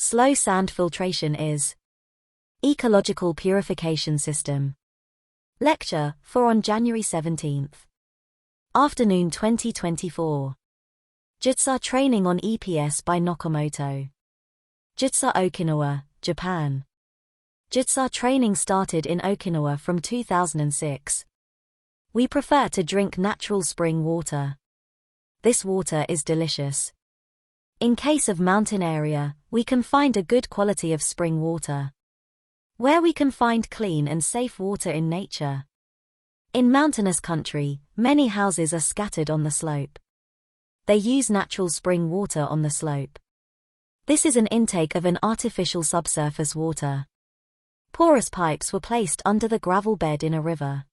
Slow sand filtration is Ecological Purification System. Lecture 4 on January 17. Afternoon 2024. JICA training on EPS by Nakamoto. JICA Okinawa, Japan. JICA training started in Okinawa from 2006. We prefer to drink natural spring water. This water is delicious. In case of mountain area, we can find a good quality of spring water. Where we can find clean and safe water in nature. In mountainous country, many houses are scattered on the slope. They use natural spring water on the slope. This is an intake of an artificial subsurface water. Porous pipes were placed under the gravel bed in a river.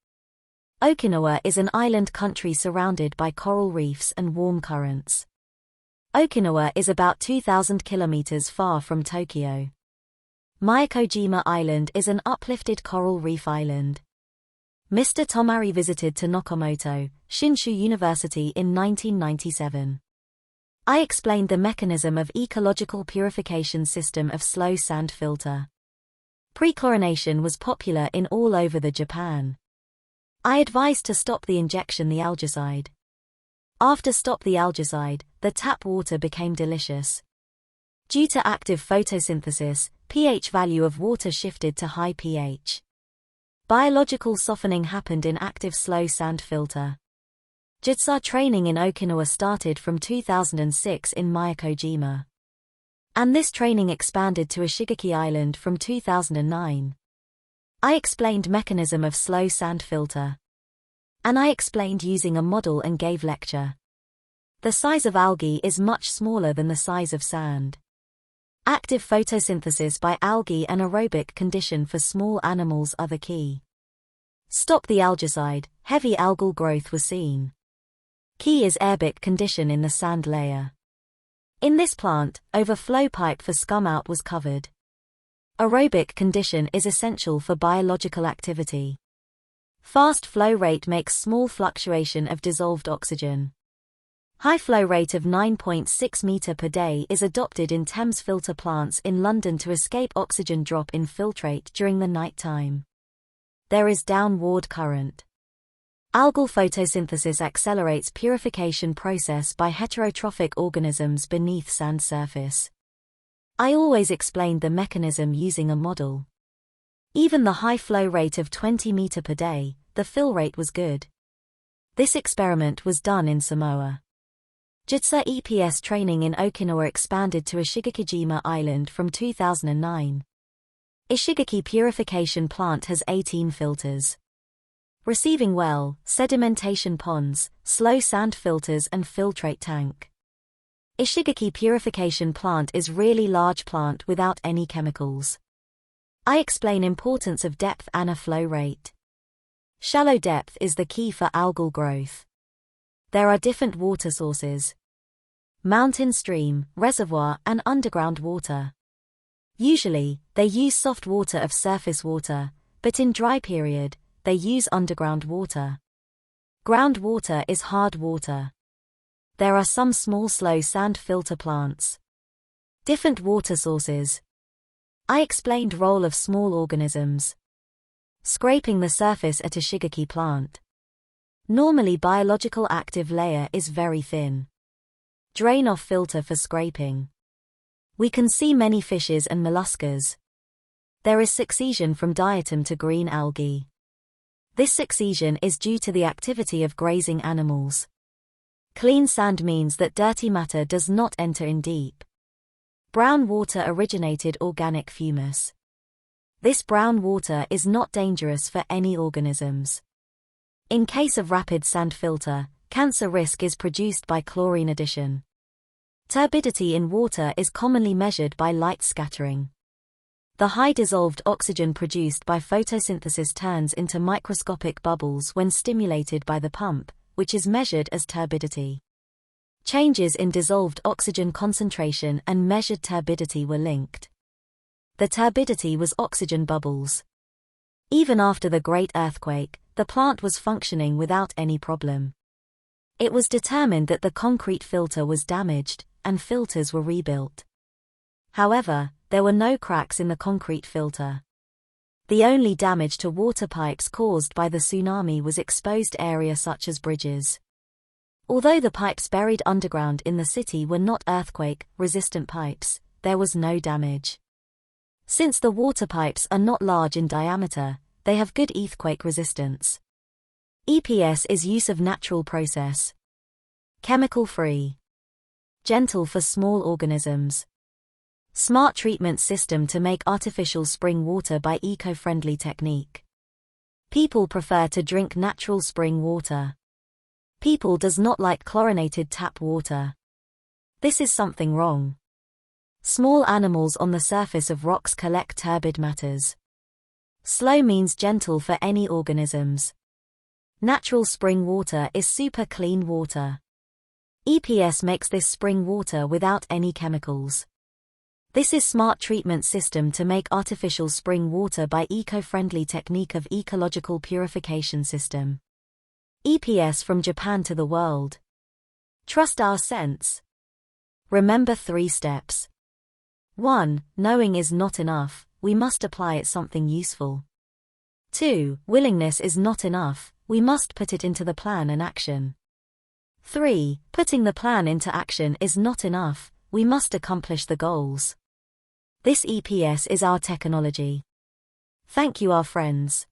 Okinawa is an island country surrounded by coral reefs and warm currents. Okinawa is about 2,000 kilometers far from Tokyo. Miyako-Jima Island is an uplifted coral reef island. Mr. Tomari visited to Nakamoto, Shinshu University in 1997. I explained the mechanism of ecological purification system of slow sand filter. Pre-chlorination was popular in all over the Japan. I advised to stop the injection the algicide. After stop the algicide, the tap water became delicious. Due to active photosynthesis, pH value of water shifted to high pH. Biological softening happened in active slow sand filter. JICA training in Okinawa started from 2006 in Miyako-Jima. And this training expanded to Ishigaki Island from 2009. I explained mechanism of slow sand filter. And I explained using a model and gave lecture. The size of algae is much smaller than the size of sand. Active photosynthesis by algae and aerobic condition for small animals are the key. Stop the algicide, heavy algal growth was seen. Key is aerobic condition in the sand layer. In this plant, overflow pipe for scum out was covered. Aerobic condition is essential for biological activity. Fast flow rate makes small fluctuation of dissolved oxygen. High flow rate of 9.6 meter per day is adopted in Thames filter plants in London to escape oxygen drop in filtrate during the night time. There is downward current. Algal photosynthesis accelerates purification process by heterotrophic organisms beneath sand surface. I always explained the mechanism using a model. Even the high flow rate of 20 meter per day, the fill rate was good. This experiment was done in Samoa. JICA EPS training in Okinawa expanded to Ishigaki-Jima Island from 2009. Ishigaki purification plant has 18 filters. Receiving well, sedimentation ponds, slow sand filters and filtrate tank. Ishigaki purification plant is really large plant without any chemicals. I explain importance of depth and a flow rate. Shallow depth is the key for algal growth. There are different water sources. Mountain stream, reservoir and underground water. Usually, they use soft water of surface water, but in dry period, they use underground water. Groundwater is hard water. There are some small slow sand filter plants. Different water sources. I explained role of small organisms. Scraping the surface at Ishigaki plant. Normally biological active layer is very thin. Drain off filter for scraping. We can see many fishes and molluscas. There is succession from diatom to green algae. This succession is due to the activity of grazing animals. Clean sand means that dirty matter does not enter in deep. Brown water originated organic fumus. This brown water is not dangerous for any organisms. In case of rapid sand filter, cancer risk is produced by chlorine addition. Turbidity in water is commonly measured by light scattering. The high dissolved oxygen produced by photosynthesis turns into microscopic bubbles when stimulated by the pump, which is measured as turbidity. Changes in dissolved oxygen concentration and measured turbidity were linked. The turbidity was oxygen bubbles. Even after the Great Earthquake, the plant was functioning without any problem. It was determined that the concrete filter was damaged, and filters were rebuilt. However, there were no cracks in the concrete filter. The only damage to water pipes caused by the tsunami was exposed area such as bridges. Although the pipes buried underground in the city were not earthquake-resistant pipes, there was no damage. Since the water pipes are not large in diameter, they have good earthquake resistance. EPS is use of natural process. Chemical-free. Gentle for small organisms. Smart treatment system to make artificial spring water by eco-friendly technique. People prefer to drink natural spring water. People does not like chlorinated tap water. This is something wrong. Small animals on the surface of rocks collect turbid matters. Slow means gentle for any organisms. Natural spring water is super clean water. EPS makes this spring water without any chemicals. This is smart treatment system to make artificial spring water by eco-friendly technique of ecological purification system. EPS from Japan to the world. Trust our sense. Remember 3 steps. 1. Knowing is not enough, we must apply it something useful. 2. Willingness is not enough, we must put it into the plan and action. 3. Putting the plan into action is not enough, we must accomplish the goals. This EPS is our technology. Thank you, our friends.